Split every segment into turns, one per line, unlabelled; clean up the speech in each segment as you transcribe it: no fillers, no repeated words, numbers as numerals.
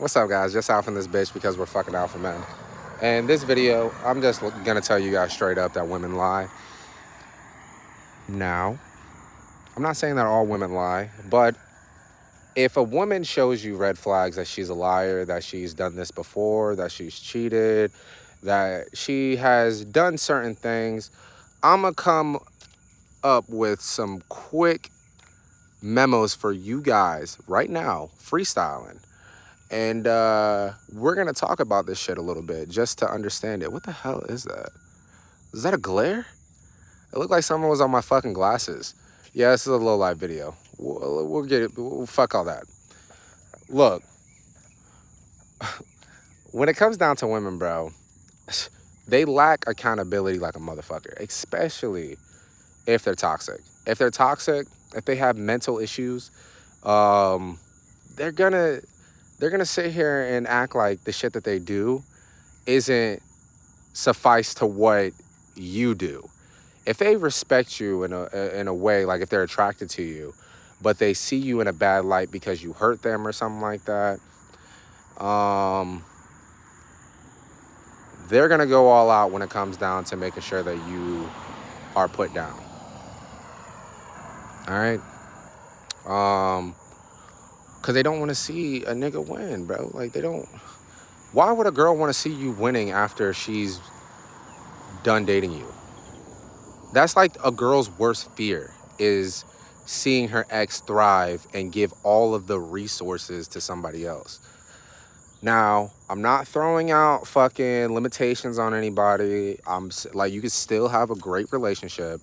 What's up, guys? Just off in this bitch because we're fucking alpha men. And this video, I'm just gonna tell you guys straight up that women lie. Now, I'm not saying that all women lie, but if a woman shows you red flags that she's a liar, that she's done this before, that she's cheated, that she has done certain things, I'm gonna come up with some quick memos for you guys right now, freestyling. And we're going to talk about this shit a little bit just to understand it. What the hell is that? Is that a glare? It looked like someone was on my fucking glasses. Yeah, this is a low light video. We'll get it. We'll fuck all that. Look, when it comes down to women, bro, they lack accountability like a motherfucker, especially if they're toxic. If they're toxic, if they have mental issues, they're gonna sit here and act like the shit that they do isn't suffice to what you do. If they respect you in a way, like if they're attracted to you, but they see you in a bad light because you hurt them or something like that, they're gonna go all out when it comes down to making sure that you are put down. All right. Because they don't want to see a nigga win, bro. Like, they don't. Why would a girl want to see you winning after she's done dating you? That's like a girl's worst fear, is seeing her ex thrive and give all of the resources to somebody else. Now, I'm not throwing out fucking limitations on anybody. I'm like, you can still have a great relationship.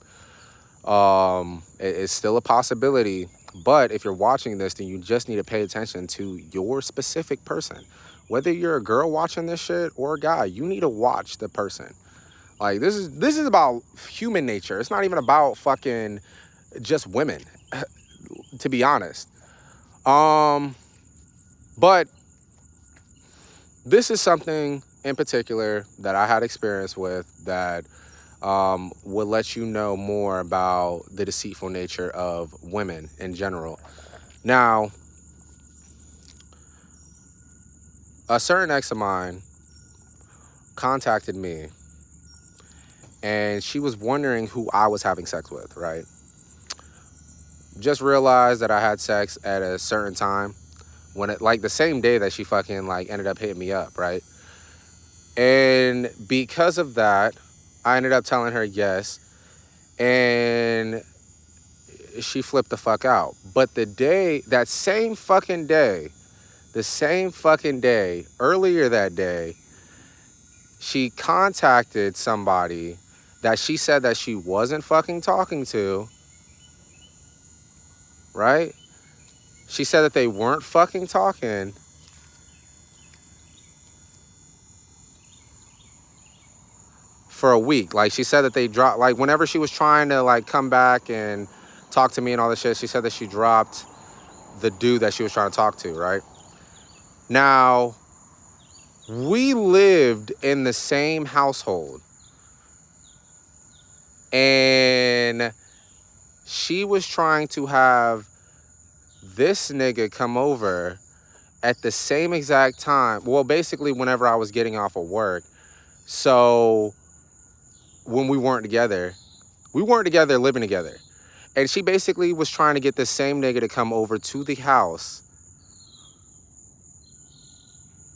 It's still a possibility. But if you're watching this, then you just need to pay attention to your specific person. Whether you're a girl watching this shit or a guy, you need to watch the person. Like, this is about human nature. It's not even about fucking just women, to be honest. But this is something in particular that I had experience with that will let you know more about the deceitful nature of women in general. Now, a certain ex of mine contacted me, and she was wondering who I was having sex with, right? Just realized that I had sex at a certain time, when it, like the same day that she fucking like ended up hitting me up, right? And because of that, I ended up telling her yes, and she flipped the fuck out. But that same fucking day, earlier that day, she contacted somebody that she said that she wasn't fucking talking to, right? She said that they weren't fucking talking. For a week. Like, she said that they dropped, like, whenever she was trying to like come back and talk to me and all this shit, she said that she dropped the dude that she was trying to talk to, right? Now, we lived in the same household, and she was trying to have this nigga come over at the same exact time. Well, basically whenever I was getting off of work. So when we weren't together living together. And she basically was trying to get the same nigga to come over to the house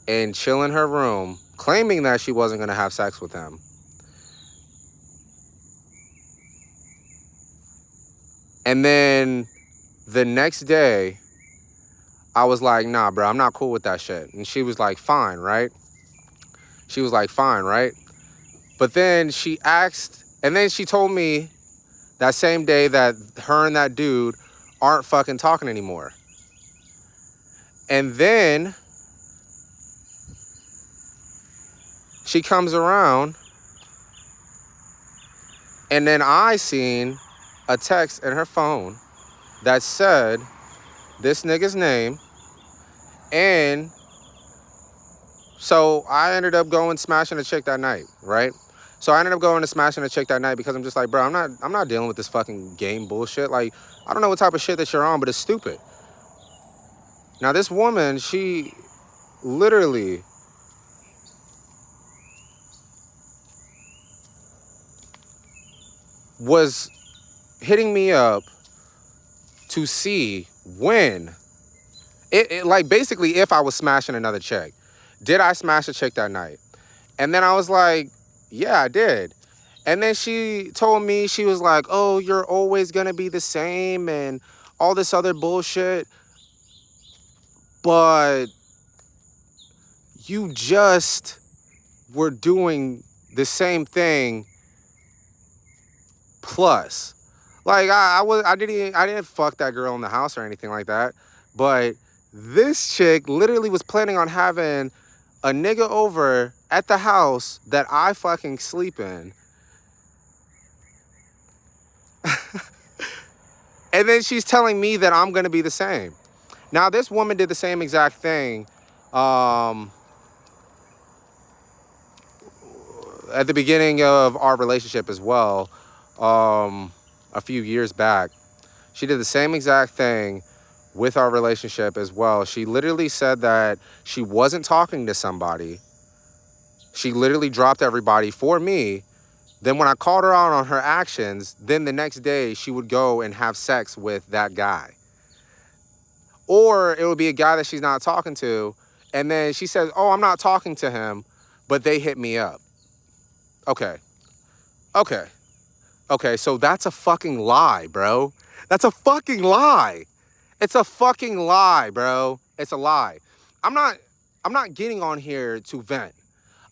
and chill in her room, claiming that she wasn't going to have sex with him. And then the next day, I was like, nah, bro, I'm not cool with that shit. And she was like, fine, right? But then she asked, and then she told me that same day that her and that dude aren't fucking talking anymore. And then she comes around, and then I seen a text in her phone that said this nigga's name. And so I ended up going smashing a chick that night, right? So I ended up going to smashing a chick that night because I'm just like, bro, I'm not dealing with this fucking game bullshit. Like, I don't know what type of shit that you're on, but it's stupid. Now, this woman, she literally was hitting me up to see when like basically if I was smashing another chick. Did I smash a chick that night? And then I was like, yeah, I did. And then she told me, she was like, oh, you're always gonna be the same and all this other bullshit. But you just were doing the same thing plus. Like I didn't fuck that girl in the house or anything like that. But this chick literally was planning on having a nigga over at the house that I fucking sleep in. And then she's telling me that I'm gonna be the same. Now this woman did the same exact thing at the beginning of our relationship as well, a few years back. She did the same exact thing with our relationship as well. She literally said that she wasn't talking to somebody. She literally dropped everybody for me. Then when I called her out on her actions, then the next day she would go and have sex with that guy. Or it would be a guy that she's not talking to. And then she says, oh, I'm not talking to him, but they hit me up. Okay. Okay. Okay, so that's a fucking lie, bro. That's a fucking lie. It's a fucking lie, bro. It's a lie. I'm not getting on here to vent.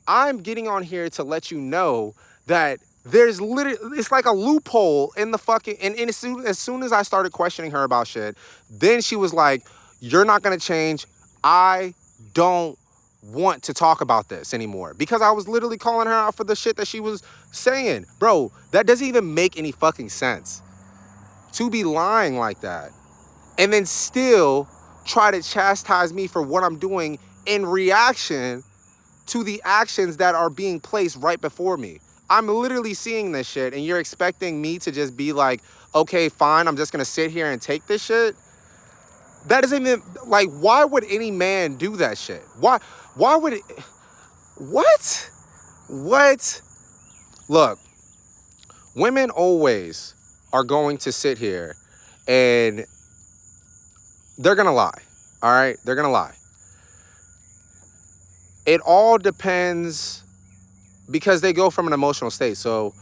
I'm getting on here to let you know that there's literally, it's like a loophole in the fucking, and as soon as I started questioning her about shit, then she was like, you're not gonna change. I don't want to talk about this anymore, because I was literally calling her out for the shit that she was saying. Bro, that doesn't even make any fucking sense to be lying like that and then still try to chastise me for what I'm doing in reaction to the actions that are being placed right before me. I'm literally seeing this shit and you're expecting me to just be like, okay, fine, I'm just gonna sit here and take this shit? That doesn't even, like, why would any man do that shit? Why would it, what? What? Look, women always are going to sit here and they're gonna lie, all right? They're gonna lie. It all depends, because they go from an emotional state. So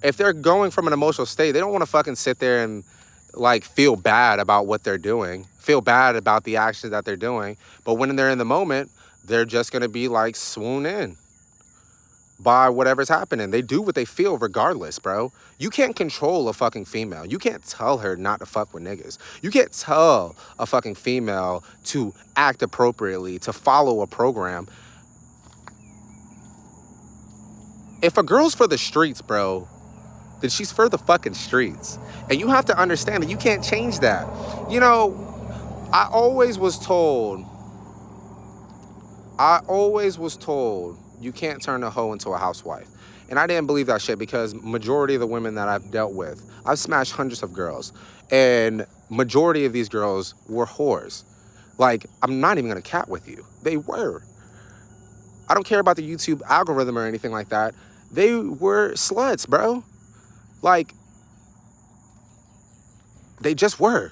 if they're going from an emotional state, they don't want to fucking sit there and like feel bad about what they're doing, feel bad about the actions that they're doing. But when they're in the moment, they're just gonna be like swoon in by whatever's happening. They do what they feel regardless, bro. You can't control a fucking female. You can't tell her not to fuck with niggas. You can't tell a fucking female to act appropriately, to follow a program. If a girl's for the streets, bro, then she's for the fucking streets. And you have to understand that you can't change that. You know, I always was told you can't turn a hoe into a housewife. And I didn't believe that shit, because majority of the women that I've dealt with, I've smashed hundreds of girls. And majority of these girls were whores. Like, I'm not even gonna cat with you. They were. I don't care about the YouTube algorithm or anything like that. They were sluts, bro. Like, they just were.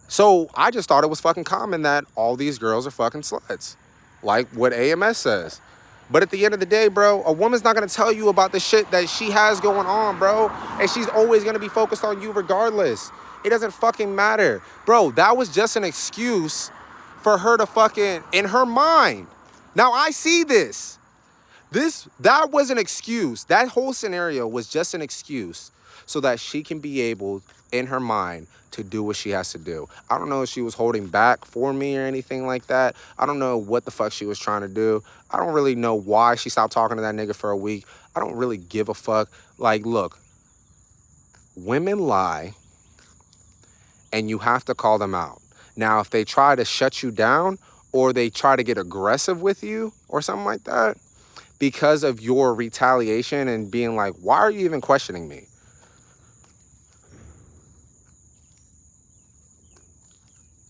So I just thought it was fucking common that all these girls are fucking sluts, like what AMS says. But at the end of the day, bro, a woman's not gonna tell you about the shit that she has going on, bro. And she's always gonna be focused on you regardless. It doesn't fucking matter. Bro, that was just an excuse for her to fucking, in her mind. Now I see this. That was an excuse. That whole scenario was just an excuse so that she can be able, in her mind, to do what she has to do. I don't know if she was holding back for me or anything like that. I don't know what the fuck she was trying to do. I don't really know why she stopped talking to that nigga for a week. I don't really give a fuck. Like, look, women lie and you have to call them out. Now, if they try to shut you down or they try to get aggressive with you or something like that, because of your retaliation and being like, why are you even questioning me?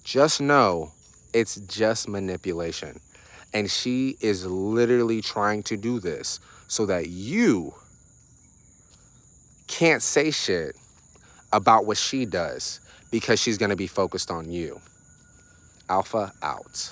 Just know it's just manipulation. And she is literally trying to do this so that you can't say shit about what she does because she's going to be focused on you. Alpha out.